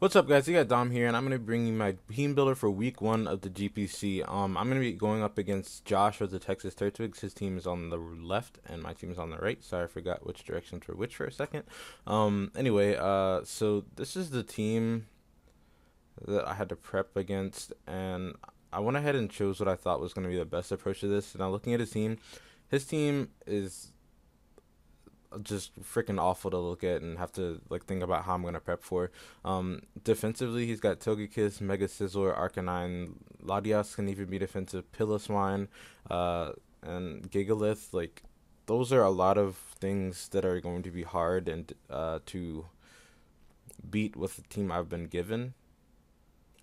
What's up, guys? You got Dom here, and I'm gonna bring you my team builder for week 1 of the GPC. I'm gonna be going up against Josh of the Texas Turtwigs. His team is on the left, and my team is on the right. Sorry, I forgot which directions were which for a second. Anyway, so this is the team that I had to prep against, and I went ahead and chose what I thought was gonna be the best approach to this. Now, looking at his team is just freaking awful to look at and have to like think about how I'm gonna prep for. Defensively, he's got Togekiss, Mega Sizzler, Arcanine, Latias can even be defensive, Piloswine, and Gigalith. Like those are a lot of things that are going to be hard and to beat with the team I've been given.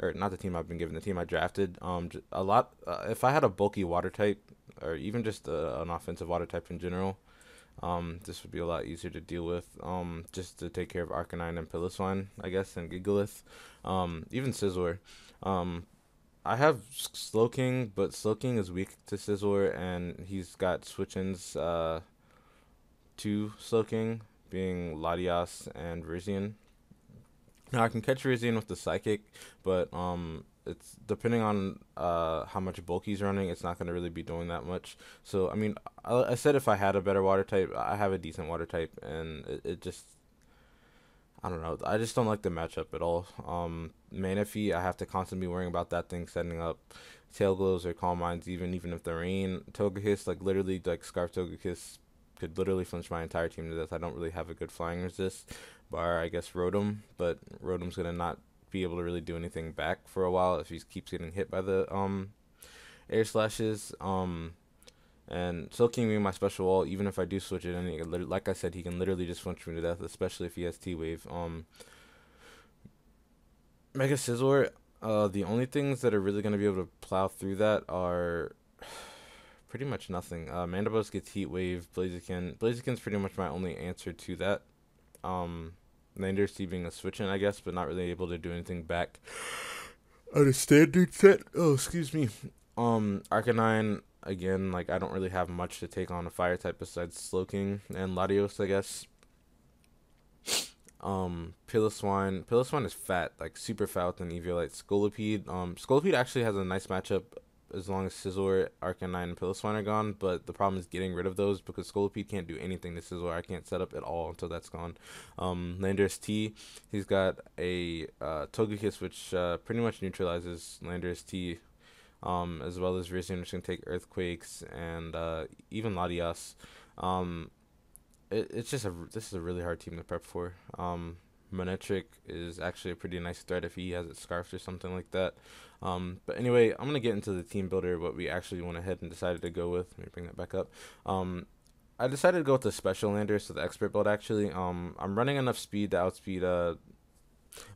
Or not the team I've been given, the team I drafted. A lot. If I had a bulky water type, or even just an offensive water type in general, this would be a lot easier to deal with. Just to take care of Arcanine and Piloswine, I guess, and Gigalith. Even Sizzler. I have Slowking, but Slowking is weak to Sizzler, and he's got switch-ins to Slowking, being Latias and Rizian. Now I can catch Rizian with the Psychic, but it's depending on how much bulk he's running, it's not going to really be doing that much. So I mean, I said if I had a better water type, I have a decent water type, and it just I don't know. I just don't like the matchup at all. Manaphy, I have to constantly be worrying about that thing setting up Tail Glows or Calm Minds, even if the rain. Togekiss, like literally, like Scarf Togekiss could literally flinch my entire team to death. I don't really have a good flying resist, bar I guess Rotom, but Rotom's gonna not be able to really do anything back for a while if he keeps getting hit by the air slashes. And Silking being my special wall, even if I do switch it in, like I said, he can literally just flinch me to death, especially if he has T-Wave. Mega Sizzler, the only things that are really going to be able to plow through that are pretty much nothing. Mandibuzz gets Heat Wave, Blaziken. Blaziken's pretty much my only answer to that. Landorus being a switch in, I guess, but not really able to do anything back on a standard set. Oh, excuse me. Arcanine, again, like I don't really have much to take on a fire type besides Slowking and Latios, I guess. Piloswine is fat, like super fat with an Eviolite. Scolipede. Scolipede actually has a nice matchup as long as Sizzler, Arcanine, and Piloswine are gone, but the problem is getting rid of those because Scolipede can't do anything to Sizzler. I can't set up at all until that's gone. Landorus T, he's got a Togekiss, which pretty much neutralizes Landorus T, as well as Rizian, which can take Earthquakes, and even Latias. It's just this is a really hard team to prep for. Manectric is actually a pretty nice threat if he has it scarfed or something like that. But anyway, I'm gonna get into the team builder, what we actually went ahead and decided to go with. Let me bring that back up. I decided to go with the special Landorus, so the expert build actually. I'm running enough speed to outspeed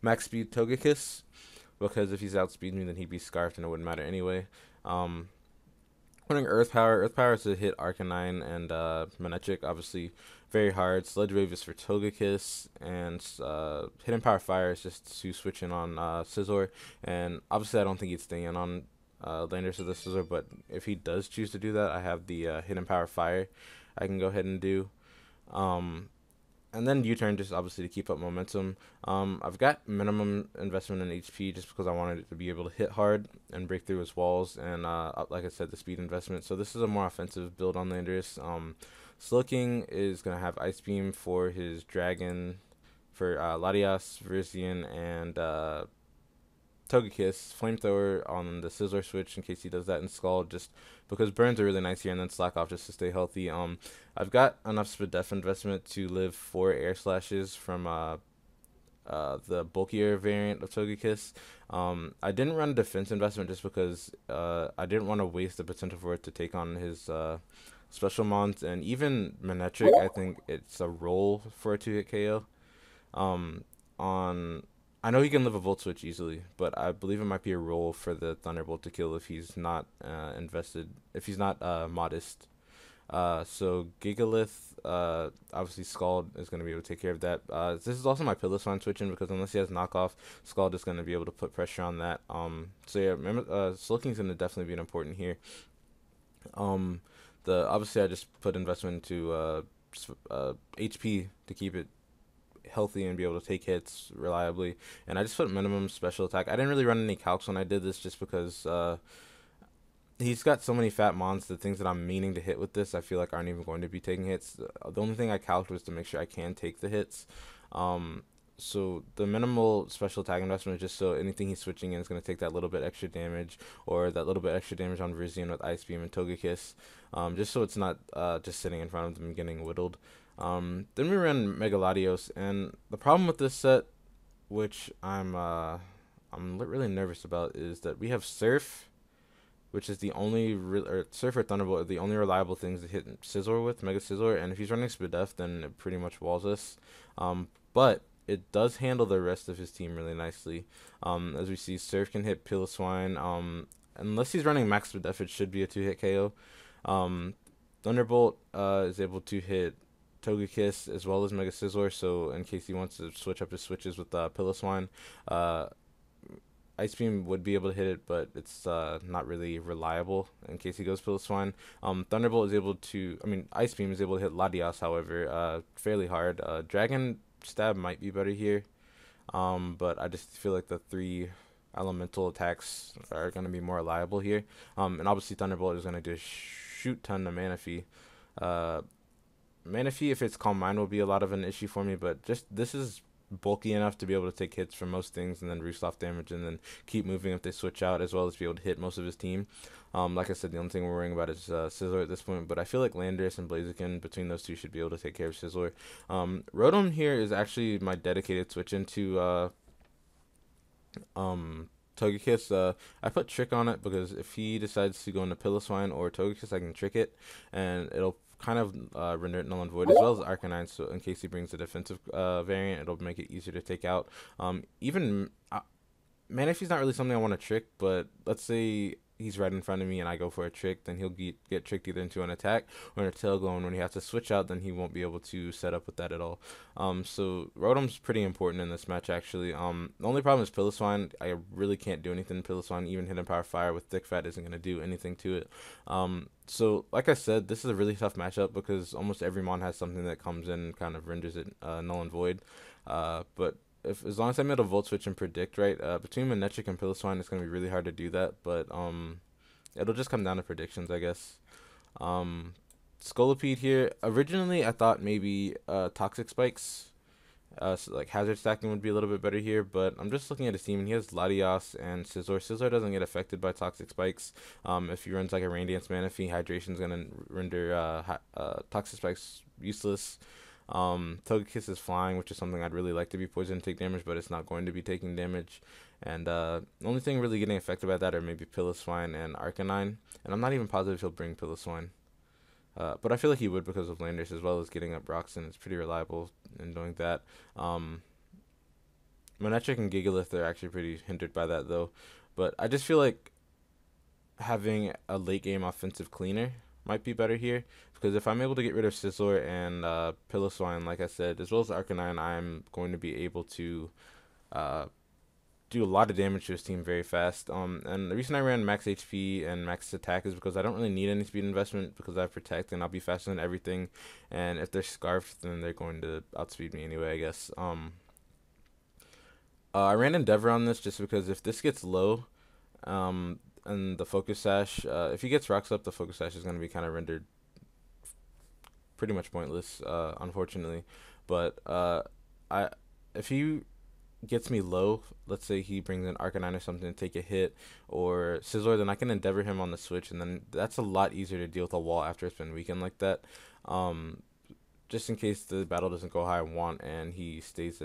max speed Togekiss, because if he's outspeeding me, then he'd be scarfed and it wouldn't matter anyway. Running Earth Power. Earth Power is to hit Arcanine and Manectric, obviously very hard. Sledge Wave is for Togekiss, and Hidden Power Fire is just to switch in on Sizzler. And obviously I don't think he'd stay in on Landorus of the Sizzler, but if he does choose to do that, I have the Hidden Power Fire I can go ahead and do. And then U-turn, just obviously to keep up momentum. I've got minimum investment in HP just because I wanted it to be able to hit hard and break through his walls. And like I said, the speed investment. So this is a more offensive build on Landorus. Slowking is going to have Ice Beam for his Dragon, for Latias, Rizian, and Togekiss. Flamethrower on the Sizzler switch in case he does that in Scald, just because burns are really nice here, and then Slack Off just to stay healthy. I've got enough speed def investment to live 4 air slashes from the bulkier variant of Togekiss. I didn't run defense investment just because I didn't want to waste the potential for it to take on his special mons, and even Manectric, I think it's a roll for a 2-hit KO. I know he can live a Volt Switch easily, but I believe it might be a roll for the Thunderbolt to kill if he's not if he's not modest. So Gigalith, obviously Scald is going to be able to take care of that. This is also my Piloswine switching because unless he has knockoff, Scald is going to be able to put pressure on that. So yeah, remember, Slowking is going to definitely be important here. Obviously I just put investment into HP to keep it healthy and be able to take hits reliably. And I just put minimum special attack. I didn't really run any calcs when I did this, just because he's got so many fat mons. The things that I'm meaning to hit with this, I feel like aren't even going to be taking hits. The only thing I calced was to make sure I can take the hits. So the minimal special attack investment is just so anything he's switching in is going to take that little bit extra damage, or that little bit extra damage on Virizion with Ice Beam and Togekiss, just so it's not just sitting in front of them getting whittled. Then we ran Megaladios, and the problem with this set, which I'm really nervous about, is that we have Surf, which is the only Surf or Thunderbolt are the only reliable things to hit Scizor with, Mega Scizor, and if he's running Spadef, then it pretty much walls us. But it does handle the rest of his team really nicely. As we see, Surf can hit Piloswine. Unless he's running Max Spadef, it should be a 2-hit KO. Thunderbolt is able to hit Togekiss as well as Mega Scizor, so in case he wants to switch up his switches with Piloswine, Ice Beam would be able to hit it, but it's not really reliable in case he goes Piloswine. Thunderbolt is able to, Ice Beam is able to hit Latias, however, fairly hard. Dragon Stab might be better here, but I just feel like the 3 elemental attacks are going to be more reliable here. And obviously Thunderbolt is going to do a shoot ton of Manaphy. Manaphy, if it's Calm Mind, will be a lot of an issue for me, but just this is bulky enough to be able to take hits from most things and then roost off damage and then keep moving if they switch out, as well as be able to hit most of his team. Like I said, the only thing we're worrying about is Scizor at this point, but I feel like Landorus and Blaziken, between those two, should be able to take care of Scizor. Rotom here is actually my dedicated switch into Togekiss. I put Trick on it because if he decides to go into Piloswine or Togekiss, I can Trick it, and it'll kind of render it null and void, as well as Arcanine, so in case he brings a defensive variant, it'll make it easier to take out. Even Manaphy's not really something I want to trick, but let's say he's right in front of me and I go for a trick, then he'll get tricked either into an attack or a tail glow, and when he has to switch out, then he won't be able to set up with that at all. So Rotom's pretty important in this match, actually. The only problem is Piloswine. I really can't do anything to Piloswine. Even Hidden Power Fire with Thick Fat isn't going to do anything to it. So like I said, this is a really tough matchup because almost every mon has something that comes in and kind of renders it null and void. But as long as I'm able to Volt Switch and predict right, between Manectric and Piloswine, it's going to be really hard to do that, but it'll just come down to predictions, I guess. Scolipede here, originally I thought maybe Toxic Spikes, so like Hazard stacking would be a little bit better here, but I'm just looking at his team, and he has Latias and Scizor. Scizor doesn't get affected by Toxic Spikes. If he runs like a Rain Dance Manaphy, Hydration is going to render Toxic Spikes useless. Togekiss is flying, which is something I'd really like to be poisoned and take damage, but it's not going to be taking damage. And the only thing really getting affected by that are maybe Piloswine and Arcanine, and I'm not even positive he'll bring Piloswine. But I feel like he would because of Landorus, as well as getting up Roxanne. It's pretty reliable in doing that. Manectric and Gigalith are actually pretty hindered by that, though. But I just feel like having a late game offensive cleaner might be better here, because if I'm able to get rid of Scizor and Piloswine, like I said, as well as Arcanine, I'm going to be able to do a lot of damage to his team very fast. And the reason I ran max HP and max attack is because I don't really need any speed investment, because I have Protect and I'll be faster than everything, and if they're Scarfed, then they're going to outspeed me anyway, I guess. I ran Endeavor on this just because if this gets low, and the Focus Sash, if he gets rocks up, the Focus Sash is going to be kind of rendered pretty much pointless, unfortunately. But if he gets me low, let's say he brings in Arcanine or something to take a hit, or Scizor, then I can Endeavor him on the switch, and then that's a lot easier to deal with a wall after it's been weakened like that. Just in case the battle doesn't go how I want, and he stays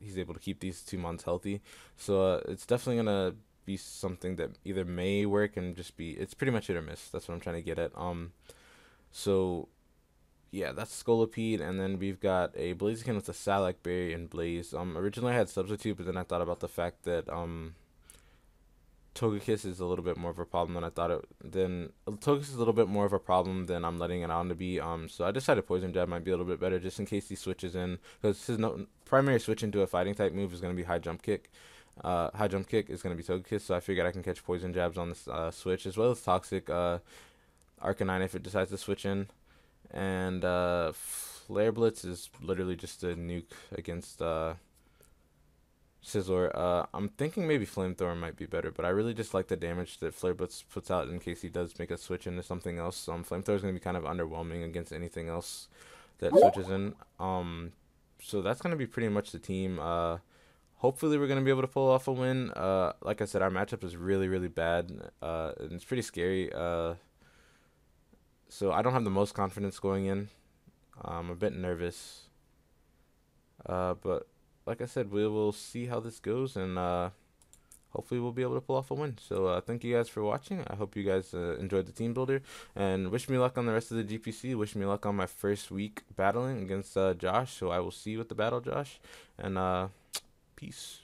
he's able to keep these 2 months healthy. So it's definitely gonna be something that either may work and just be, it's pretty much hit or miss. That's what I'm trying to get at. So yeah, that's Scolipede, and then we've got a Blaziken with a Salac Berry and Blaze. Originally I had Substitute, but then I thought about the fact that Togekiss is a little bit more of a problem than I thought it. Then Togekiss is a little bit more of a problem than I'm letting it on to be. So I decided Poison Jab might be a little bit better, just in case he switches in, because his primary switch into a fighting type move is going to be High Jump Kick. High Jump Kick is going to be Togekiss, so I figured I can catch Poison Jabs on this switch, as well as Toxic Arcanine if it decides to switch in. And Flare Blitz is literally just a nuke against Sizzler. I'm thinking maybe Flamethrower might be better, but I really just like the damage that Flare Blitz puts out in case he does make a switch into something else. Flamethrower is going to be kind of underwhelming against anything else that switches in. So that's going to be pretty much the team. Hopefully we're going to be able to pull off a win. Like I said, our matchup is really, really bad, and it's pretty scary. So I don't have the most confidence going in. I'm a bit nervous. But like I said, we will see how this goes, and hopefully we'll be able to pull off a win. So thank you guys for watching. I hope you guys enjoyed the team builder, and wish me luck on the rest of the GPC. Wish me luck on my first week battling against Josh. So I will see you at the battle, Josh, and peace.